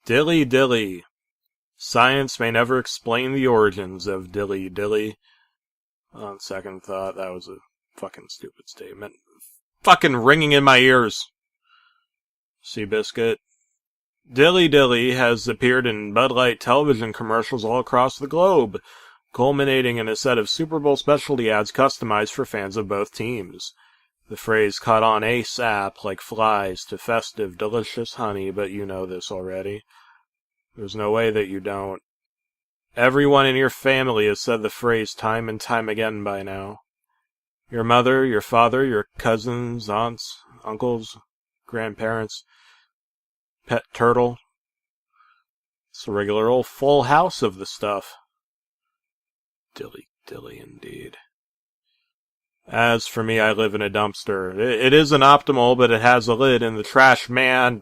Dilly Dilly. Science may never explain the origins of Dilly Dilly. On second thought, that was a fucking stupid statement. Fucking ringing in my ears. Seabiscuit. Dilly Dilly has appeared in Bud Light television commercials all across the globe, culminating in a set of Super Bowl specialty ads customized for fans of both teams. The phrase caught on ASAP like flies to festive, delicious honey, but you know this already. There's no way that you don't. Everyone in your family has said the phrase time and time again by now. Your mother, your father, your cousins, aunts, uncles, grandparents, pet turtle. It's a regular old full house of the stuff. Dilly Dilly indeed. As for me, I live in a dumpster. It isn't optimal, but it has a lid, and the trash man...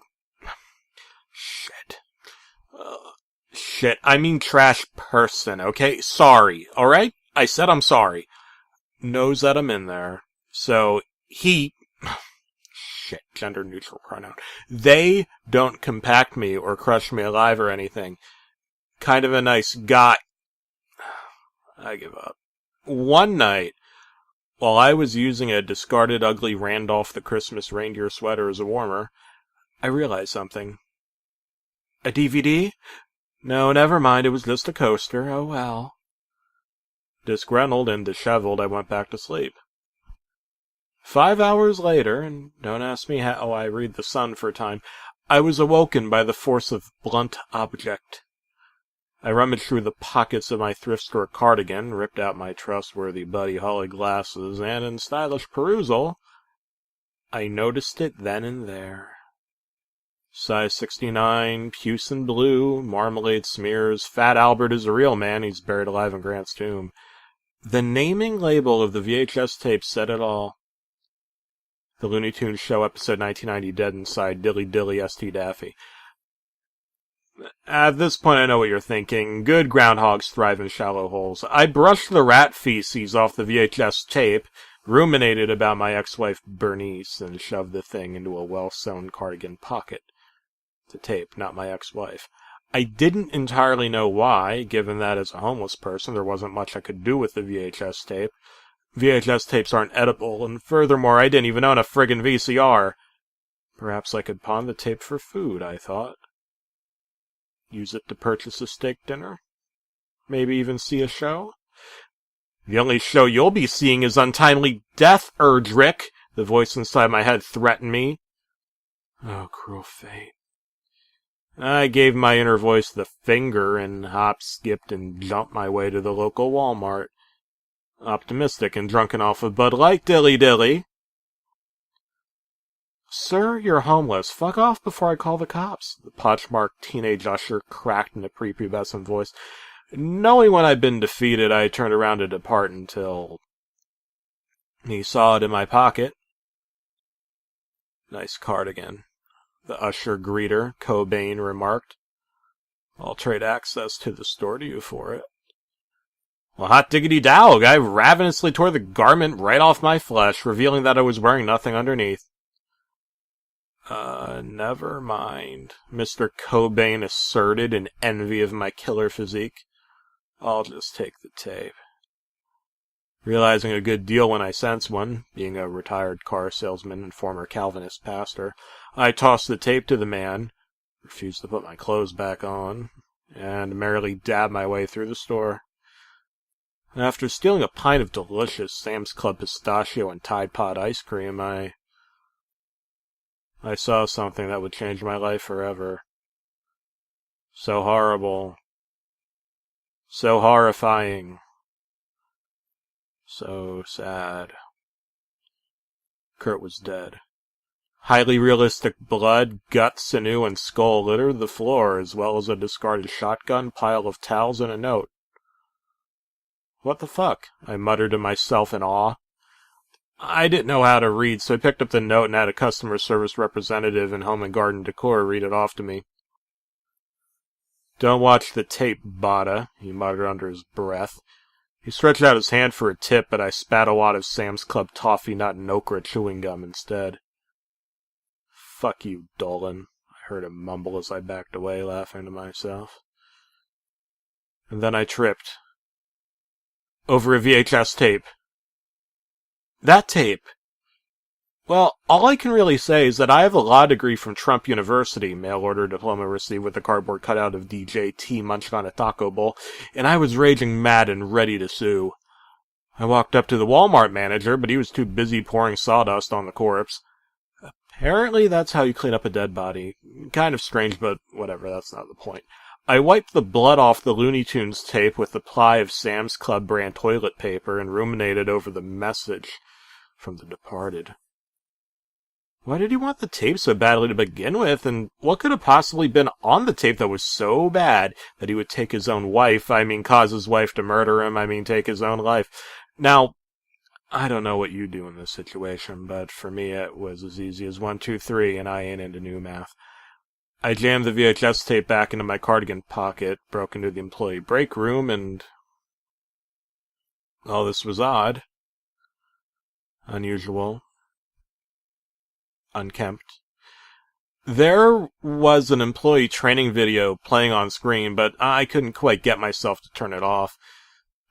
Shit, I mean trash person, okay? Sorry, alright? I said I'm sorry. Knows that I'm in there. So, he... Shit, gender-neutral pronoun. They don't compact me or crush me alive or anything. Kind of a nice guy. I give up. One night, while I was using a discarded ugly Randolph the Christmas reindeer sweater as a warmer, I realized something. A DVD? No, never mind, it was just a coaster. Oh well. Disgruntled and disheveled, I went back to sleep. 5 hours later, and don't ask me how I read the sun for a time, I was awoken by the force of blunt object. I rummaged through the pockets of my thrift store cardigan, ripped out my trustworthy Buddy Holly glasses, and in stylish perusal, I noticed it then and there. Size 69, puce and blue, marmalade smears, Fat Albert is a real man, he's buried alive in Grant's tomb. The naming label of the VHS tape said it all. The Looney Tunes Show episode 1990 Dead Inside, Dilly Dilly, STDaffy. At this point I know what you're thinking. Good groundhogs thrive in shallow holes. I brushed the rat feces off the VHS tape, ruminated about my ex-wife Bernice, and shoved the thing into a well-sewn cardigan pocket. The tape, not my ex-wife. I didn't entirely know why, given that as a homeless person there wasn't much I could do with the VHS tape. VHS tapes aren't edible, and furthermore I didn't even own a friggin' VCR. Perhaps I could pawn the tape for food, I thought. Use it to purchase a steak dinner? Maybe even see a show? The only show you'll be seeing is Untimely Death, Erdrick, the voice inside my head threatened me. Oh, cruel fate. I gave my inner voice the finger and hopped, skipped, and jumped my way to the local Walmart. Optimistic and drunken off of Bud Light, Dilly Dilly. Sir, you're homeless. Fuck off before I call the cops, the pochmarked teenage usher cracked in a prepubescent voice. Knowing when I'd been defeated, I turned around to depart until he saw it in my pocket. Nice cardigan, the usher greeter, Cobain, remarked. I'll trade access to the store to you for it. Well, hot diggity dog, I ravenously tore the garment right off my flesh, revealing that I was wearing nothing underneath. Never mind, Mr. Cobain asserted in envy of my killer physique. I'll just take the tape. Realizing a good deal when I sense one, being a retired car salesman and former Calvinist pastor, I tossed the tape to the man, refused to put my clothes back on, and merrily dabbed my way through the store. After stealing a pint of delicious Sam's Club pistachio and Tide Pod ice cream, I saw something that would change my life forever. So horrible. So horrifying. So sad. Kurt was dead. Highly realistic blood, guts, sinew, and skull littered the floor, as well as a discarded shotgun, pile of towels, and a note. What the fuck? I muttered to myself in awe. I didn't know how to read, so I picked up the note and had a customer service representative in Home and Garden Decor read it off to me. Don't watch the tape, Bada, he muttered under his breath. He stretched out his hand for a tip, but I spat a wad of Sam's Club toffee nut and okra chewing gum instead. Fuck you, Dolan, I heard him mumble as I backed away, laughing to myself. And then I tripped. Over a VHS tape. That tape! Well, all I can really say is that I have a law degree from Trump University, mail-order diploma received with a cardboard cutout of DJ T munching on a taco bowl, and I was raging mad and ready to sue. I walked up to the Walmart manager, but he was too busy pouring sawdust on the corpse. Apparently that's how you clean up a dead body. Kind of strange, but whatever, that's not the point. I wiped the blood off the Looney Tunes tape with the ply of Sam's Club brand toilet paper and ruminated over the message from the departed. Why did he want the tape so badly to begin with, and what could have possibly been on the tape that was so bad that he would take his own wife, cause his wife to murder him, take his own life? Now, I don't know what you do in this situation, but for me it was as easy as 1, 2, 3, and I ain't into new math. I jammed the VHS tape back into my cardigan pocket, broke into the employee break room, and... all this was odd. Unusual. Unkempt. There was an employee training video playing on screen, but I couldn't quite get myself to turn it off.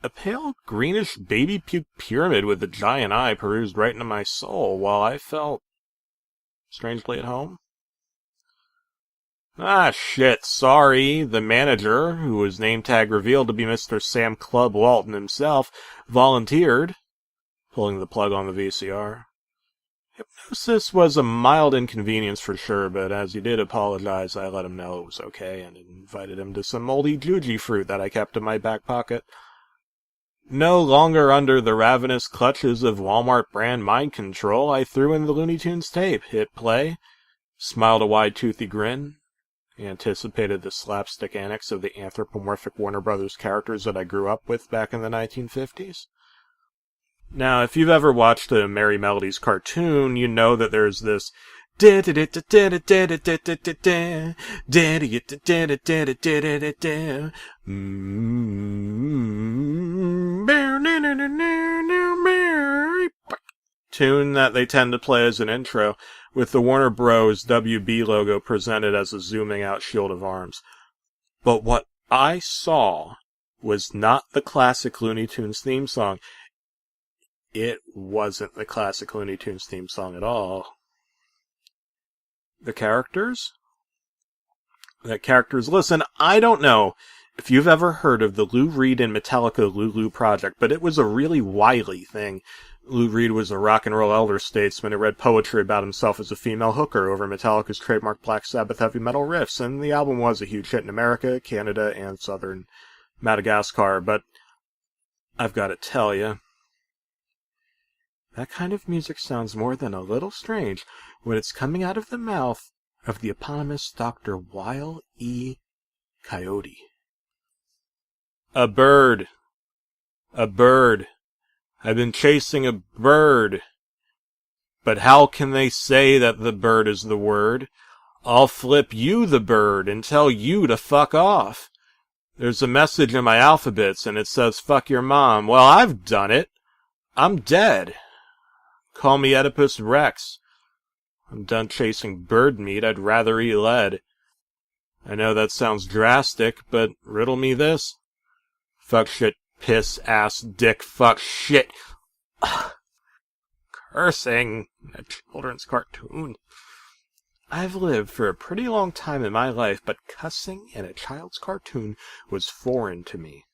A pale, greenish baby puke pyramid with a giant eye perused right into my soul, while I felt strangely at home. Ah, shit, sorry. The manager, who was name tag revealed to be Mr. Sam Club Walton himself, volunteered, pulling the plug on the VCR. Hypnosis was a mild inconvenience for sure, but as he did apologize, I let him know it was okay and invited him to some moldy juji fruit that I kept in my back pocket. No longer under the ravenous clutches of Walmart brand mind control, I threw in the Looney Tunes tape, hit play, smiled a wide toothy grin, anticipated the slapstick antics of the anthropomorphic Warner Brothers characters that I grew up with back in the 1950s. Now, if you've ever watched a Merry Melodies cartoon, you know that there's this tune that they tend to play as an intro, with the Warner Bros. WB logo presented as a zooming out shield of arms. But what I saw was not the classic Looney Tunes theme song. It wasn't the classic Looney Tunes theme song at all. The characters? Listen, I don't know if you've ever heard of the Lou Reed and Metallica Lulu Project, but it was a really wily thing. Lou Reed was a rock and roll elder statesman who read poetry about himself as a female hooker over Metallica's trademark Black Sabbath heavy metal riffs, and the album was a huge hit in America, Canada, and southern Madagascar, but I've got to tell you, that kind of music sounds more than a little strange when it's coming out of the mouth of the eponymous Dr. Wile E. Coyote. A bird. A bird. I've been chasing a bird. But how can they say that the bird is the word? I'll flip you the bird and tell you to fuck off. There's a message in my alphabets and it says fuck your mom. Well, I've done it. I'm dead. Call me Oedipus Rex. I'm done chasing bird meat. I'd rather eat lead. I know that sounds drastic, but riddle me this. Fuck shit, piss, ass, dick, fuck shit. Ugh. Cursing in a children's cartoon. I've lived for a pretty long time in my life, but cussing in a child's cartoon was foreign to me.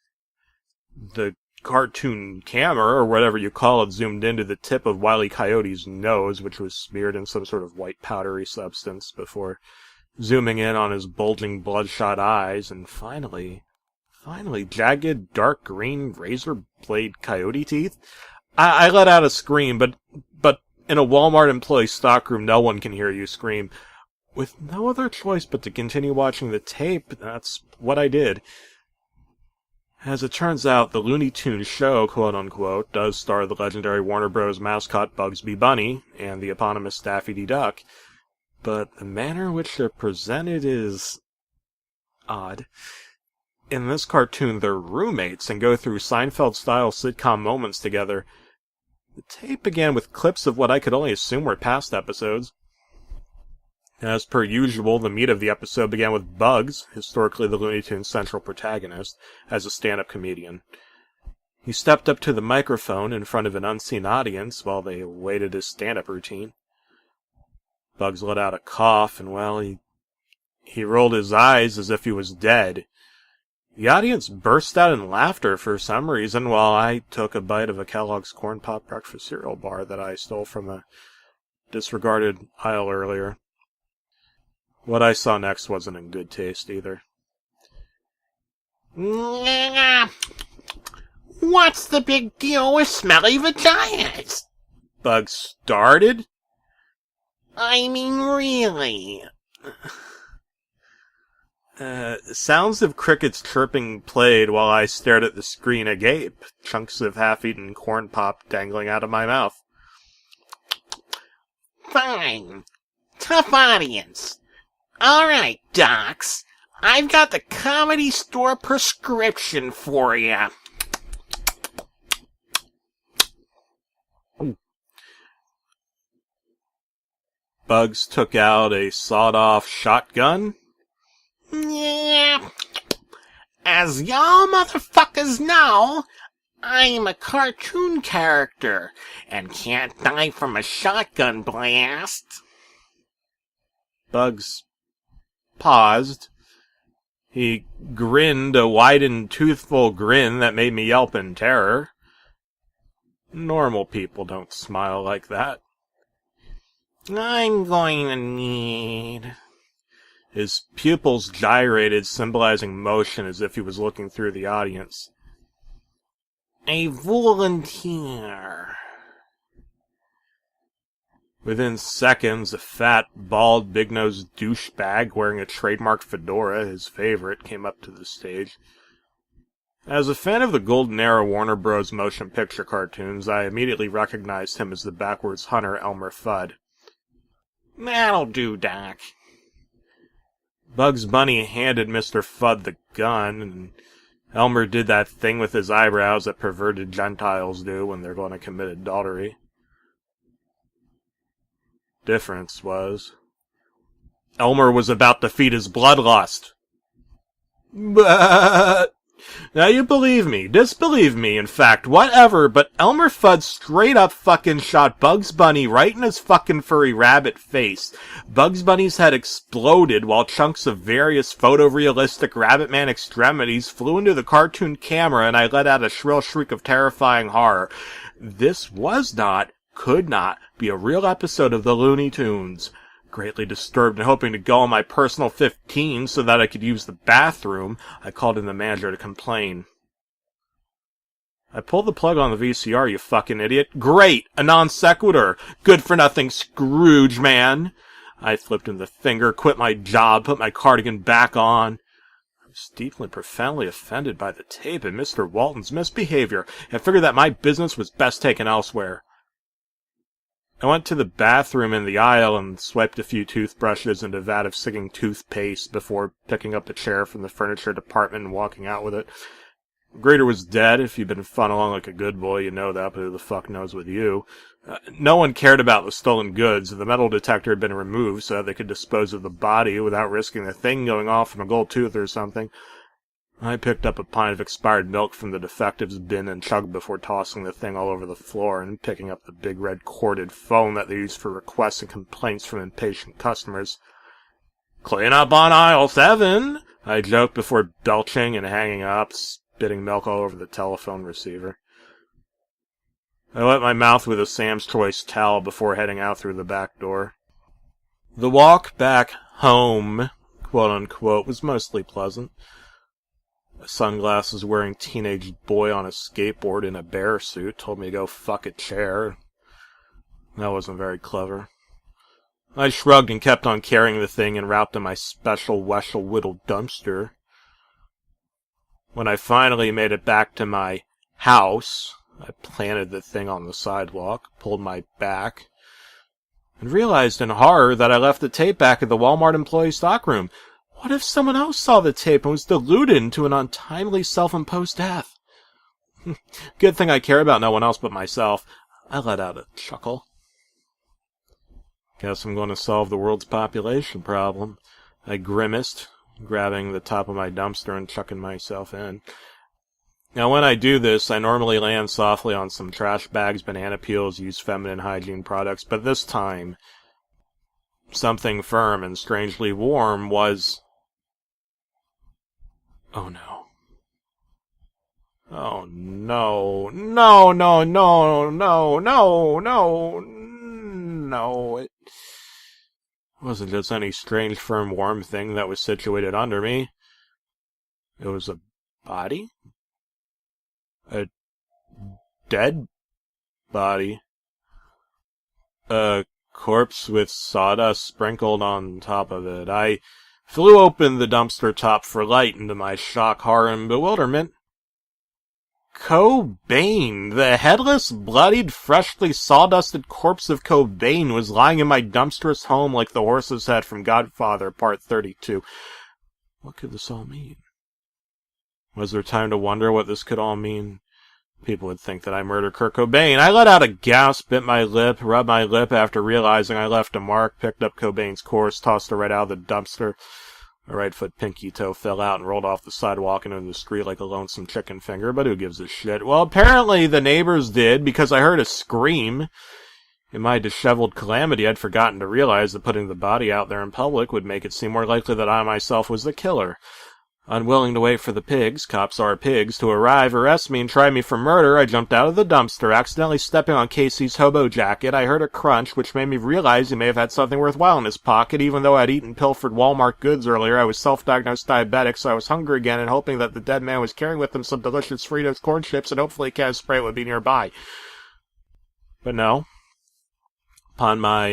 The cartoon camera, or whatever you call it, zoomed into the tip of Wile E. Coyote's nose, which was smeared in some sort of white powdery substance, before zooming in on his bulging bloodshot eyes, and finally, jagged, dark green, razor blade coyote teeth. I let out a scream, but in a Walmart employee stockroom, no one can hear you scream. With no other choice but to continue watching the tape, that's what I did. As it turns out, the Looney Tunes show, quote-unquote, does star the legendary Warner Bros. Mascot Bugsy Bunny and the eponymous Daffy Duck, but the manner in which they're presented is odd. In this cartoon, they're roommates and go through Seinfeld-style sitcom moments together. The tape began with clips of what I could only assume were past episodes. As per usual, the meat of the episode began with Bugs, historically the Looney Tunes' central protagonist, as a stand-up comedian. He stepped up to the microphone in front of an unseen audience while they awaited his stand-up routine. Bugs let out a cough, and, well, he rolled his eyes as if he was dead. The audience burst out in laughter for some reason while I took a bite of a Kellogg's Corn Pop breakfast cereal bar that I stole from a disregarded aisle earlier. What I saw next wasn't in good taste either. What's the big deal with smelly vaginas? Bugs started? I mean, really. Sounds of crickets chirping played while I stared at the screen agape, chunks of half-eaten corn pop dangling out of my mouth. Fine. Tough audience. Alright, docs. I've got the Comedy Store prescription for ya. Bugs took out a sawed-off shotgun. Yeah. As y'all motherfuckers know, I'm a cartoon character and can't die from a shotgun blast. Bugs paused. He grinned a widened, toothful grin that made me yelp in terror. Normal people don't smile like that. I'm going to need... His pupils gyrated, symbolizing motion as if he was looking through the audience. a volunteer. Within seconds, a fat, bald, big-nosed douchebag wearing a trademark fedora, his favorite, came up to the stage. As a fan of the Golden Era Warner Bros. Motion picture cartoons, I immediately recognized him as the backwards hunter Elmer Fudd. That'll do, Doc. Bugs Bunny handed Mr. Fudd the gun, and Elmer did that thing with his eyebrows that perverted Gentiles do when they're going to commit adultery. Difference was, Elmer was about to feed his bloodlust. But now you believe me, disbelieve me, in fact, whatever, but Elmer Fudd straight up fucking shot Bugs Bunny right in his fucking furry rabbit face. Bugs Bunny's head exploded while chunks of various photorealistic Rabbit Man extremities flew into the cartoon camera, and I let out a shrill shriek of terrifying horror. This was not, could not, be a real episode of the Looney Tunes. Greatly disturbed and hoping to go on my personal 15 so that I could use the bathroom, I called in the manager to complain. I pulled the plug on the VCR, you fucking idiot. Great! A non sequitur! Good for nothing Scrooge, man! I flipped him the finger, quit my job, put my cardigan back on. I was deeply, profoundly offended by the tape and Mr. Walton's misbehavior, and figured that my business was best taken elsewhere. I went to the bathroom in the aisle and swiped a few toothbrushes and a vat of sicking toothpaste before picking up the chair from the furniture department and walking out with it. Grader was dead. If you've been fun along like a good boy, you know that, but who the fuck knows with you? No one cared about the stolen goods. The metal detector had been removed so that they could dispose of the body without risking the thing going off from a gold tooth or something. I picked up a pint of expired milk from the defectives bin and chugged before tossing the thing all over the floor and picking up the big red corded phone that they use for requests and complaints from impatient customers. "Clean up on aisle 7, I joked before belching and hanging up, spitting milk all over the telephone receiver. I wet my mouth with a Sam's Choice towel before heading out through the back door. The walk back home, quote-unquote, was mostly pleasant. A sunglasses-wearing teenage boy on a skateboard in a bear suit told me to go fuck a chair. That wasn't very clever. I shrugged and kept on carrying the thing en route to my special Weshel Whittle dumpster. When I finally made it back to my house, I planted the thing on the sidewalk, pulled my back, and realized in horror that I left the tape back at the Walmart employee stockroom. What if someone else saw the tape and was deluded into an untimely self-imposed death? Good thing I care about no one else but myself. I let out a chuckle. Guess I'm going to solve the world's population problem. I grimaced, grabbing the top of my dumpster and chucking myself in. Now, when I do this, I normally land softly on some trash bags, banana peels, used feminine hygiene products, but this time, something firm and strangely warm was... Oh no. Oh no. No, no, no, no, no, no, no. It wasn't just any strange, firm, warm thing that was situated under me. It was a body? A dead body. A corpse with sawdust sprinkled on top of it. I flew open the dumpster top for light, and to my shock, horror, and bewilderment, Cobain, the headless, bloodied, freshly sawdusted corpse of Cobain, was lying in my dumpsterous home like the horse's head from Godfather Part 32. What could this all mean? Was there time to wonder what this could all mean? People would think that I murdered Kurt Cobain. I let out a gasp, bit my lip, rubbed my lip after realizing I left a mark, picked up Cobain's corpse, tossed her right out of the dumpster. My right foot pinky toe fell out and rolled off the sidewalk into the street like a lonesome chicken finger, but who gives a shit? Well, apparently the neighbors did, because I heard a scream. In my disheveled calamity, I'd forgotten to realize that putting the body out there in public would make it seem more likely that I myself was the killer. Unwilling to wait for the pigs, cops are pigs, to arrive, arrest me, and try me for murder, I jumped out of the dumpster, accidentally stepping on Casey's hobo jacket. I heard a crunch, which made me realize he may have had something worthwhile in his pocket. Even though I'd eaten pilfered Walmart goods earlier, I was self-diagnosed diabetic, so I was hungry again and hoping that the dead man was carrying with him some delicious Fritos corn chips and hopefully a can of Sprite would be nearby. But no. Upon my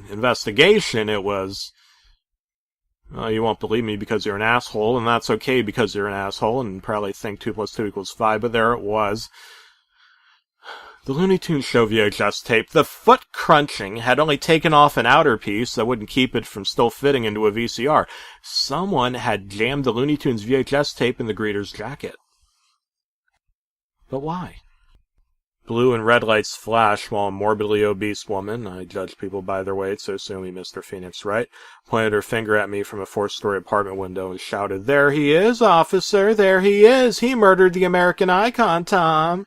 investigation, it was... you won't believe me because you're an asshole, and that's okay because you're an asshole, and probably think 2 + 2 = 5, but there it was. The Looney Tunes show VHS tape, the foot crunching, had only taken off an outer piece that wouldn't keep it from still fitting into a VCR. Someone had jammed the Looney Tunes VHS tape in the greeter's jacket. But why? Blue and red lights flashed while a morbidly obese woman, I judge people by their weight, so assume we Mr. Phoenix right, pointed her finger at me from a 4-story apartment window and shouted, "There he is, officer! There he is! He murdered the American icon, Tom!"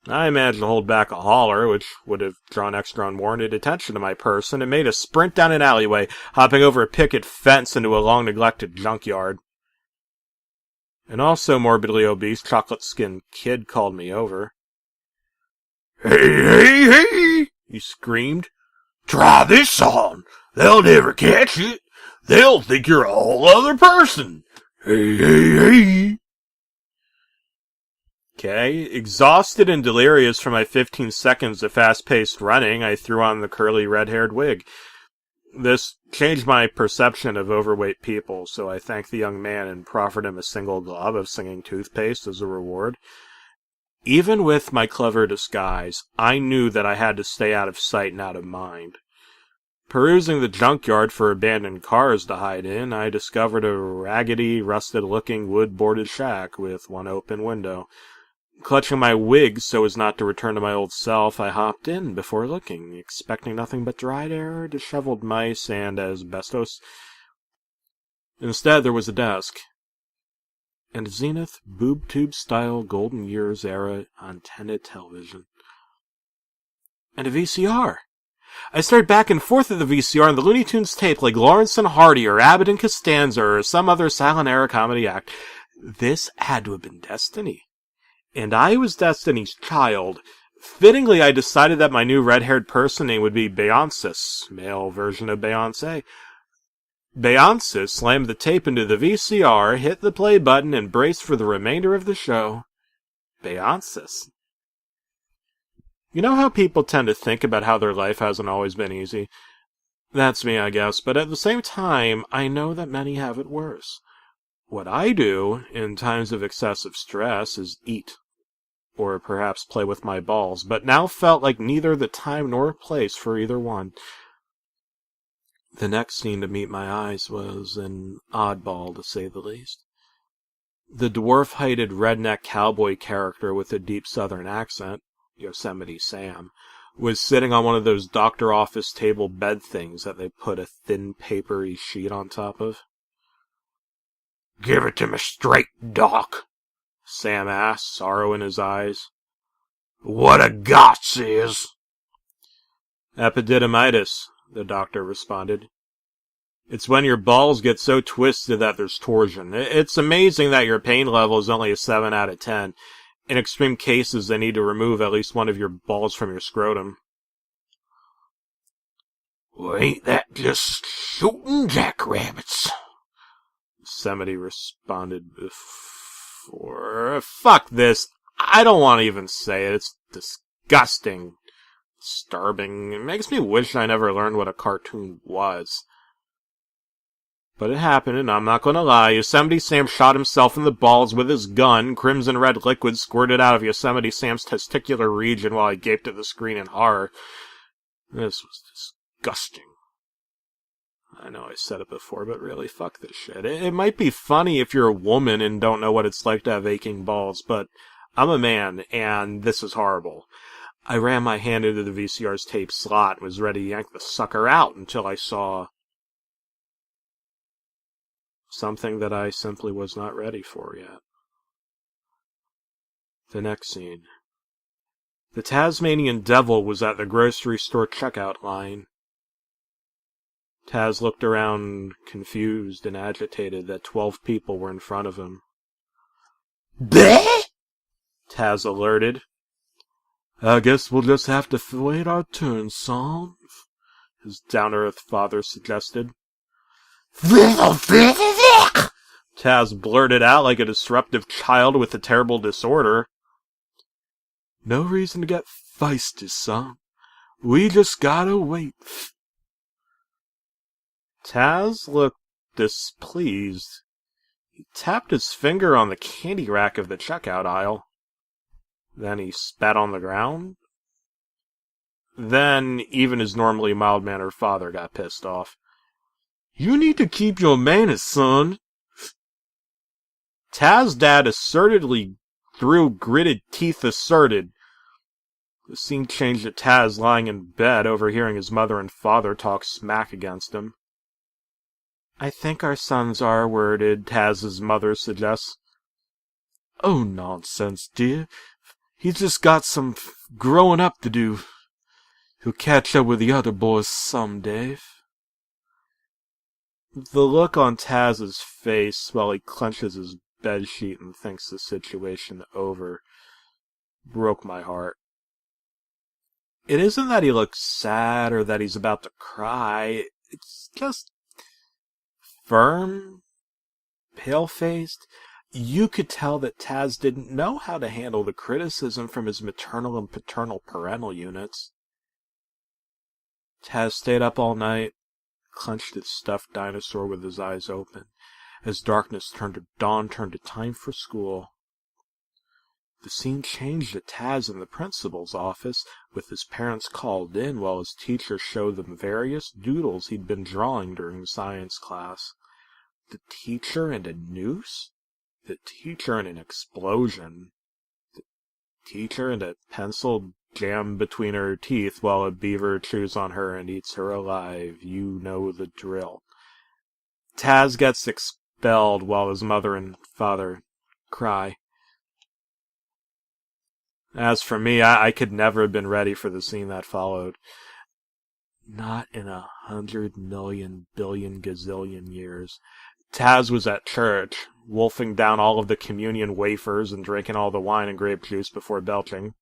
I managed to hold back a holler, which would have drawn extra unwarranted attention to my person, and made a sprint down an alleyway, hopping over a picket fence into a long-neglected junkyard. An also morbidly obese, chocolate-skinned kid called me over. "Hey, hey, hey!" he screamed. "Try this on. They'll never catch it. They'll think you're a whole other person. Hey, hey, hey!" Okay, exhausted and delirious from my 15 seconds of fast-paced running, I threw on the curly red-haired wig. This changed my perception of overweight people, so I thanked the young man and proffered him a single glob of singing toothpaste as a reward. Even with my clever disguise, I knew that I had to stay out of sight and out of mind. Perusing the junkyard for abandoned cars to hide in, I discovered a raggedy, rusted-looking wood-boarded shack with one open window. Clutching my wig so as not to return to my old self, I hopped in before looking, expecting nothing but dried air, disheveled mice, and asbestos. Instead, there was a desk. And a Zenith boob-tube-style Golden Years era antenna television. And a VCR. I stared back and forth at the VCR and the Looney Tunes tape like Lawrence and Hardy or Abbott and Costanza or some other silent-era comedy act. This had to have been destiny. And I was Destiny's child. Fittingly, I decided that my new red-haired person name would be Beyonce, male version of Beyoncé. Beyonce slammed the tape into the VCR, hit the play button, and braced for the remainder of the show. Beyonce. You know how people tend to think about how their life hasn't always been easy? That's me, I guess, but at the same time, I know that many have it worse. What I do, in times of excessive stress, is eat. Or perhaps play with my balls, but now felt like neither the time nor place for either one. The next scene to meet my eyes was an oddball, to say the least. The dwarf-heighted redneck cowboy character with a deep southern accent, Yosemite Sam, was sitting on one of those doctor office table bed things that they put a thin papery sheet on top of. Give it to me straight, Doc, Sam asked, sorrow in his eyes. What a gots is? Epididymitis, the doctor responded. It's when your balls get so twisted that there's torsion. It's amazing that your pain level is only a 7 out of 10. In extreme cases, they need to remove at least one of your balls from your scrotum. Well, ain't that just shooting jackrabbits? Yosemite responded before. Fuck this. I don't want to even say it. It's disgusting. Disturbing. It makes me wish I never learned what a cartoon was. But it happened, and I'm not gonna lie. Yosemite Sam shot himself in the balls with his gun. Crimson red liquid squirted out of Yosemite Sam's testicular region while he gaped at the screen in horror. This was disgusting. I know I said it before, but really, fuck this shit. It might be funny if you're a woman and don't know what it's like to have aching balls, but I'm a man, and this is horrible. I ran my hand into the VCR's tape slot and was ready to yank the sucker out until I saw something that I simply was not ready for yet. The next scene. The Tasmanian Devil was at the grocery store checkout line. Taz looked around, confused and agitated that 12 people were in front of him. Bleh! Taz alerted. I guess we'll just have to wait our turn, son, his down-to-earth father suggested. Taz blurted out like a disruptive child with a terrible disorder. No reason to get feisty, son. We just gotta wait. Taz looked displeased. He tapped his finger on the candy rack of the checkout aisle. Then he spat on the ground. Then even his normally mild-mannered father got pissed off. You need to keep your manners, son. Taz's dad assertedly, through gritted teeth, asserted. The scene changed to Taz lying in bed, overhearing his mother and father talk smack against him. I think our son's R-worded, Taz's mother suggests. Oh, nonsense, dear. He's just got some growing up to do. He'll catch up with the other boys someday. The look on Taz's face while he clenches his bedsheet and thinks the situation over broke my heart. It isn't that he looks sad or that he's about to cry. It's just firm, pale-faced. You could tell that Taz didn't know how to handle the criticism from his maternal and paternal parental units. Taz stayed up all night, clenched his stuffed dinosaur with his eyes open. As darkness turned to dawn, turned to time for school. The scene changed at Taz in the principal's office, with his parents called in while his teacher showed them various doodles he'd been drawing during science class. The teacher and a noose? The teacher and an explosion. The teacher and a pencil jammed between her teeth while a beaver chews on her and eats her alive. You know the drill. Taz gets expelled while his mother and father cry. As for me, I could never have been ready for the scene that followed. Not in 100 million billion gazillion years. Taz was at church, wolfing down all of the communion wafers and drinking all the wine and grape juice before belching.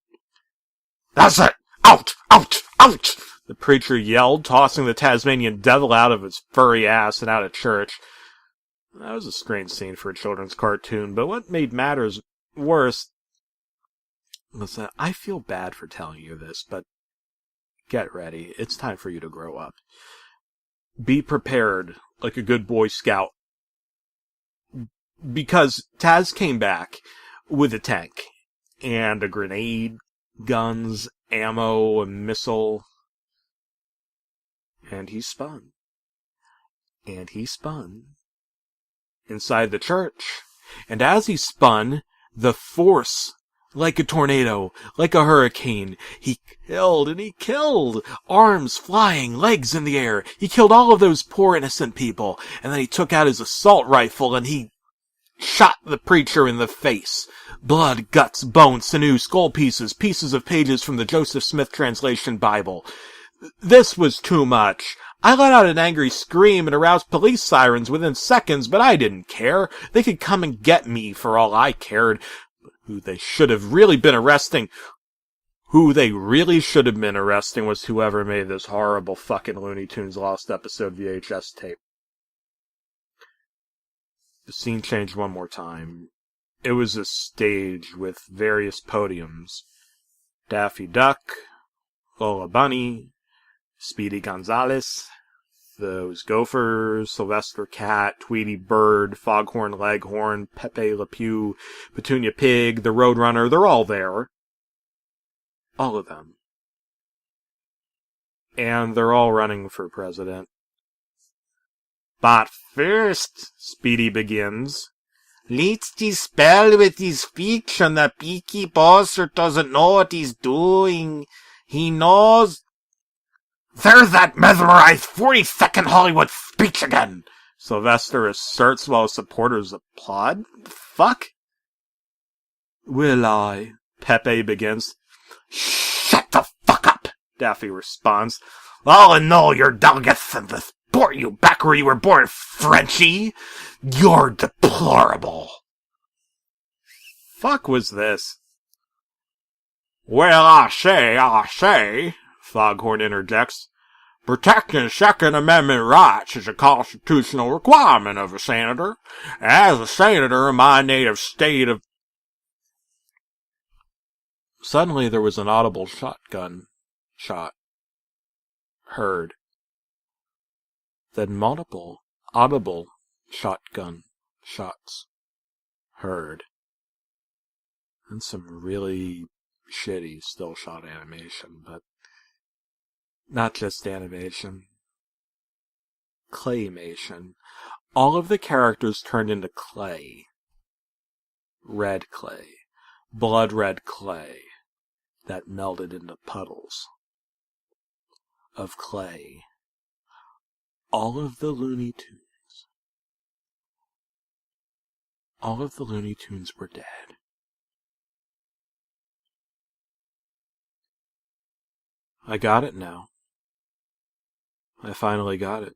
That's it! Out! Out! Out! The preacher yelled, tossing the Tasmanian Devil out of his furry ass and out of church. That was a strange scene for a children's cartoon, but what made matters worse... Listen, I feel bad for telling you this, but get ready. It's time for you to grow up. Be prepared, like a good Boy Scout. Because Taz came back with a tank, and a grenade, guns, ammo, a missile. And he spun. And he spun. Inside the church. And as he spun, the force Like a tornado, like a hurricane. He killed and he killed. Arms flying, legs in the air. He killed all of those poor innocent people. And then he took out his assault rifle and he shot the preacher in the face. Blood, guts, bones, sinew, skull pieces, pieces of pages from the Joseph Smith translation Bible. This was too much. I let out an angry scream and aroused police sirens within seconds, but I didn't care. They could come and get me for all I cared. Who they really should have been arresting was whoever made this horrible fucking Looney Tunes Lost episode VHS tape. The scene changed one more time. It was a stage with various podiums. Daffy Duck, Lola Bunny, Speedy Gonzales, those Gophers, Sylvester Cat, Tweety Bird, Foghorn Leghorn, Pepe Le Pew, Petunia Pig, the Roadrunner, they're all there. All of them. And they're all running for president. But first, Speedy begins, let's dispel with his fiction that Peaky Bosser doesn't know what he's doing. He knows... There's that mesmerized 40-second Hollywood speech again, Sylvester asserts while his supporters applaud. Fuck? Will I? Pepe begins. Shut the fuck up, Daffy responds. I'll annul your delegates and deport you back where you were born, Frenchie. You're deplorable. Fuck was this? Well, I say, Foghorn interjects, protecting Second Amendment rights is a constitutional requirement of a senator. As a senator in my native state of... Suddenly there was an audible shotgun shot. Heard. Then multiple audible shotgun shots. Heard. And some really shitty still shot animation, but not just animation. Claymation. All of the characters turned into clay. Red clay. Blood red clay. That melted into puddles of clay. All of the Looney Tunes. All of the Looney Tunes were dead. I got it now. I finally got it.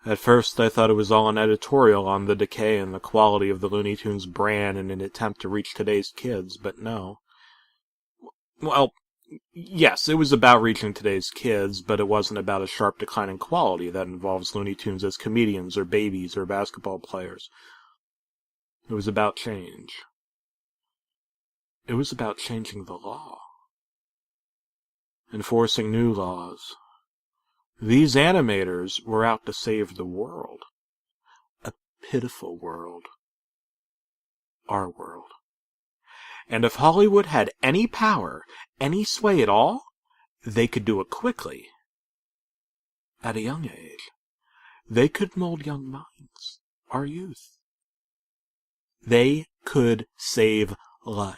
At first I thought it was all an editorial on the decay and the quality of the Looney Tunes brand in an attempt to reach today's kids, but no. Well, yes, it was about reaching today's kids, but it wasn't about a sharp decline in quality that involves Looney Tunes as comedians or babies or basketball players. It was about change. It was about changing the law. Enforcing new laws. These animators were out to save the world. A pitiful world. Our world. And if Hollywood had any power, any sway at all, they could do it quickly. At a young age. They could mold young minds. Our youth. They could save lives.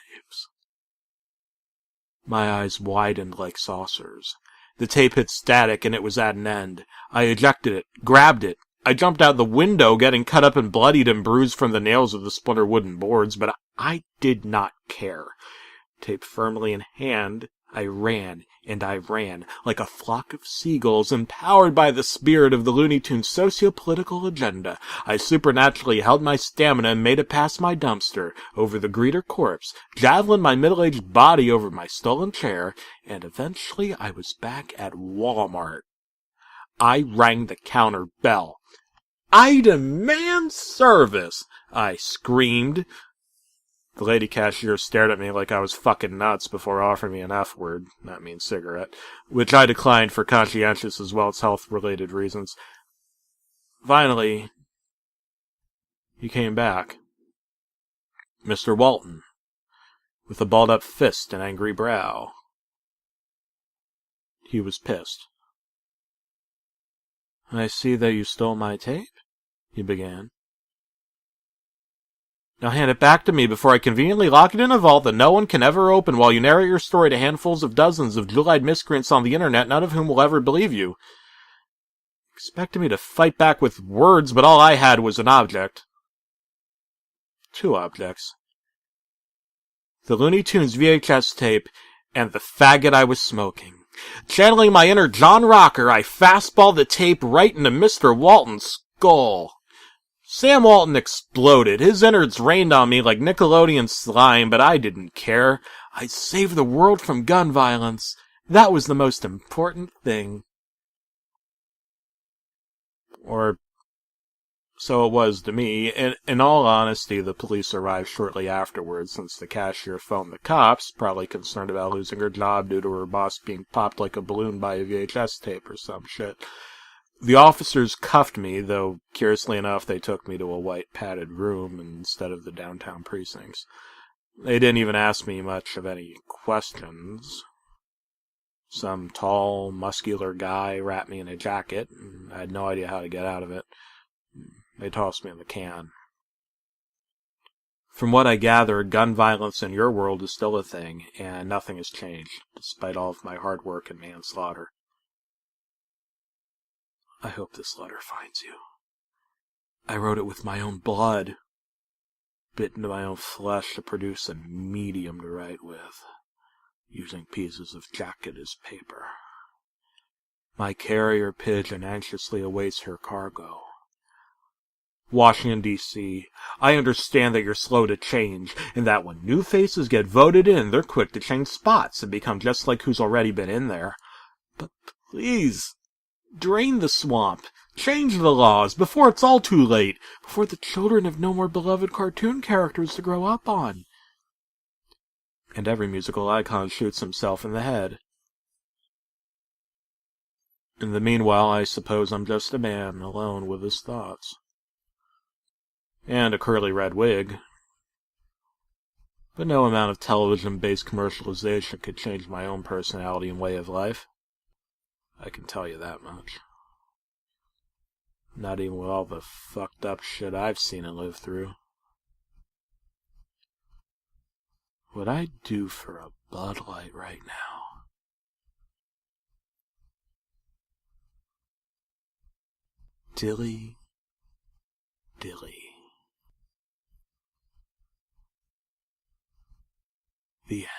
My eyes widened like saucers. The tape hit static and it was at an end. I ejected it, grabbed it. I jumped out the window, getting cut up and bloodied and bruised from the nails of the splintered wooden boards, but I did not care. Tape firmly in hand, I ran, and I ran, like a flock of seagulls, empowered by the spirit of the Looney Tunes socio-political agenda. I supernaturally held my stamina and made it past my dumpster, over the greeter corpse, javelined my middle-aged body over my stolen chair, and eventually I was back at Walmart. I rang the counter bell. "I demand service!" I screamed. The lady cashier stared at me like I was fucking nuts before offering me an F-word, that means cigarette, which I declined for conscientious as well as health-related reasons. Finally, he came back. Mr. Walton, with a balled-up fist and angry brow. He was pissed. "I see that you stole my tape," he began. Now hand it back to me before I conveniently lock it in a vault that no one can ever open while you narrate your story to handfuls of dozens of jewel-eyed miscreants on the internet, none of whom will ever believe you. Expected me to fight back with words, but all I had was an object. 2 objects. The Looney Tunes VHS tape and the faggot I was smoking. Channeling my inner John Rocker, I fastballed the tape right into Mr. Walton's skull. Sam Walton exploded. His innards rained on me like Nickelodeon slime, but I didn't care. I saved the world from gun violence. That was the most important thing. Or so it was to me. In all honesty, the police arrived shortly afterwards, since the cashier phoned the cops, probably concerned about losing her job due to her boss being popped like a balloon by a VHS tape or some shit. The officers cuffed me, though, curiously enough, they took me to a white padded room instead of the downtown precincts. They didn't even ask me much of any questions. Some tall, muscular guy wrapped me in a jacket, and I had no idea how to get out of it. They tossed me in the can. From what I gathered, gun violence in your world is still a thing, and nothing has changed, despite all of my hard work and manslaughter. I hope this letter finds you. I wrote it with my own blood, bit into my own flesh to produce a medium to write with, using pieces of jacket as paper. My carrier pigeon anxiously awaits her cargo. Washington, D.C., I understand that you're slow to change, and that when new faces get voted in, they're quick to change spots and become just like who's already been in there. But please, drain the swamp. Change the laws before it's all too late, before the children have no more beloved cartoon characters to grow up on. And every musical icon shoots himself in the head. In the meanwhile, I suppose I'm just a man, alone with his thoughts. And a curly red wig. But no amount of television-based commercialization could change my own personality and way of life. I can tell you that much. Not even with all the fucked up shit I've seen and lived through. What I'd do for a Bud Light right now. Dilly. Dilly. The end.